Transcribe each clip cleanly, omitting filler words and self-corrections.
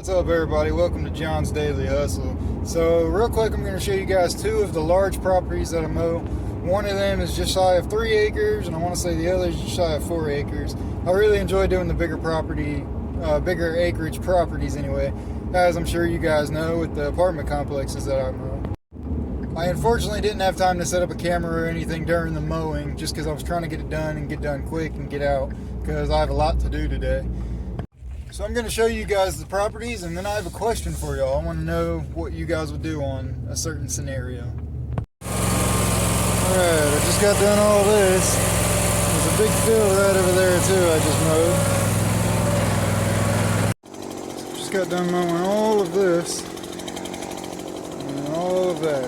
What's up, everybody? Welcome to John's Daily Hustle. So real quick, I'm going to show you guys two of the large properties that I mow. One of them is just shy of 3 acres, and I want to say the other is just shy of 4 acres. I really enjoy doing the bigger acreage properties anyway, as I'm sure you guys know with the apartment complexes that I mow. I unfortunately didn't have time to set up a camera or anything during the mowing, just because I was trying to get it done and get done quick and get out, because I have a lot to do today. So I'm going to show you guys the properties, and then I have a question for y'all. I want to know what you guys would do on a certain scenario. Alright, I just got done all this. There's a big field right over there too I just mowed. Just got done mowing all of this and all of that.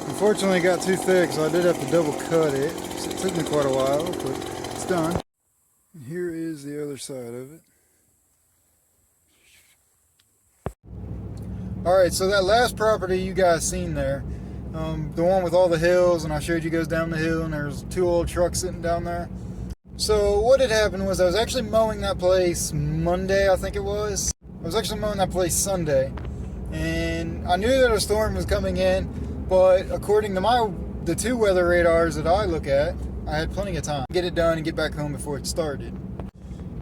Unfortunately it got too thick, so I did have to double cut it. So it took me quite a while, but it's done. And here is the other side of it. Alright, so that last property you guys seen there, the one with all the hills, and I showed you guys down the hill, and there's 2 old trucks sitting down there. So what had happened was I was actually mowing that place Monday, I think it was. I was actually mowing that place Sunday, and I knew that a storm was coming in, but according to the 2 weather radars that I look at, I had plenty of time to get it done and get back home before it started.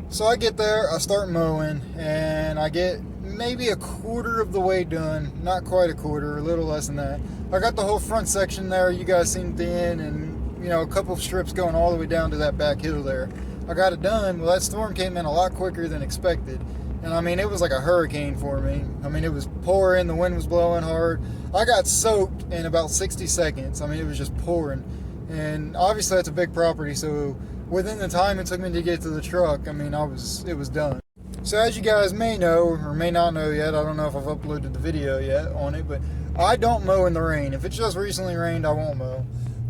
So I get there, I start mowing, and I get maybe a quarter of the way done, not quite a quarter, a little less than that. I got the whole front section there, you guys seen at the end, and a couple of strips going all the way down to that back hill there. I got it done. Well, that storm came in a lot quicker than expected, and I mean, it was like a hurricane for me. I mean, it was pouring, the wind was blowing hard. I got soaked in about 60 seconds. I mean, it was just pouring, and obviously that's a big property, so within the time it took me to get to the truck, I mean, it was done. So as you guys may know, or may not know yet, I don't know if I've uploaded the video yet on it, but I don't mow in the rain. If it's just recently rained, I won't mow.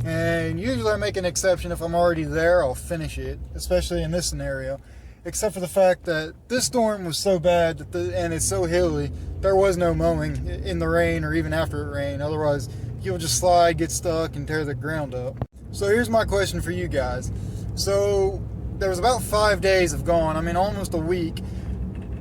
And usually I make an exception. If I'm already there, I'll finish it, especially in this scenario. Except for the fact that this storm was so bad and it's so hilly, there was no mowing in the rain or even after it rained. Otherwise, you'll just slide, get stuck, and tear the ground up. So here's my question for you guys. So there was about 5 days have gone, I mean almost a week,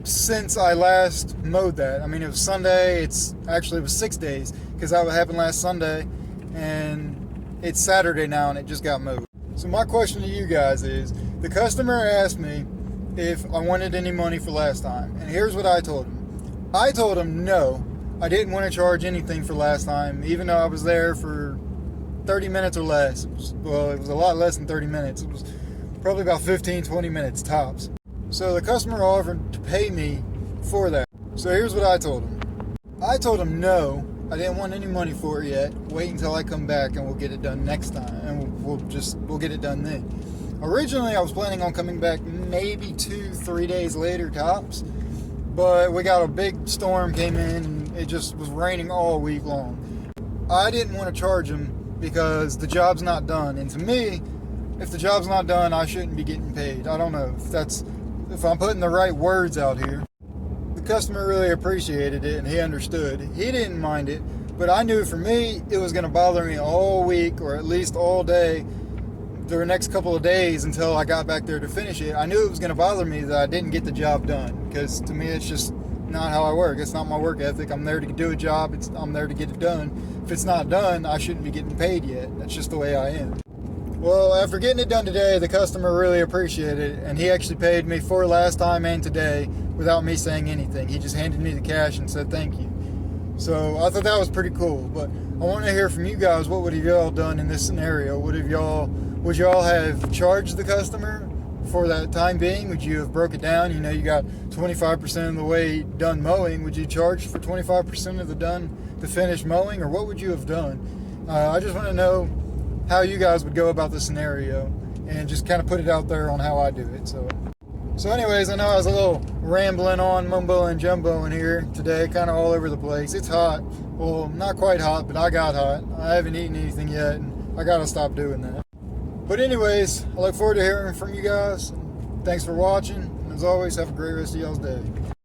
since I last mowed that. I mean, it was Sunday. It was 6 days, because that happened last Sunday, and it's Saturday now, and it just got mowed. So my question to you guys is, the customer asked me if I wanted any money for last time, and here's what I told him. I told him no, I didn't want to charge anything for last time, even though I was there for 30 minutes or less. It was a lot less than 30 minutes. It was probably about 15-20 minutes tops. So the customer offered to pay me for that. So here's what I told him. I told him no, I didn't want any money for it yet. Wait until I come back and we'll get it done next time, and we'll get it done then. Originally I was planning on coming back maybe 2-3 days later tops, but we got a big storm came in and it just was raining all week long. I didn't want to charge him because the job's not done, and to me, if the job's not done, I shouldn't be getting paid. I don't know if I'm putting the right words out here. The customer really appreciated it and he understood. He didn't mind it, but I knew for me it was going to bother me all week, or at least all day, the next couple of days until I got back there to finish it. I knew it was going to bother me that I didn't get the job done, because to me it's just not how I work. It's not my work ethic. I'm there to do a job. I'm there to get it done. If it's not done, I shouldn't be getting paid yet. That's just the way I am. Well, after getting it done today, the customer really appreciated it, and he actually paid me for last time and today without me saying anything. He just handed me the cash and said thank you. So I thought that was pretty cool, but I want to hear from you guys. What would have y'all done in this scenario? Would y'all have charged the customer for that time being? Would you have broke it down? You got 25% of the way done mowing. Would you charge for 25% of the finished mowing, or what would you have done? I just want to know how you guys would go about the scenario, and just kind of put it out there on how I do it. So anyways, I know I was a little rambling on, mumbo and jumbo in here today, kind of all over the place. It's hot. Well, not quite hot, but I got hot. I haven't eaten anything yet, and I gotta stop doing that. But anyways, I look forward to hearing from you guys. Thanks for watching, and as always, have a great rest of y'all's day.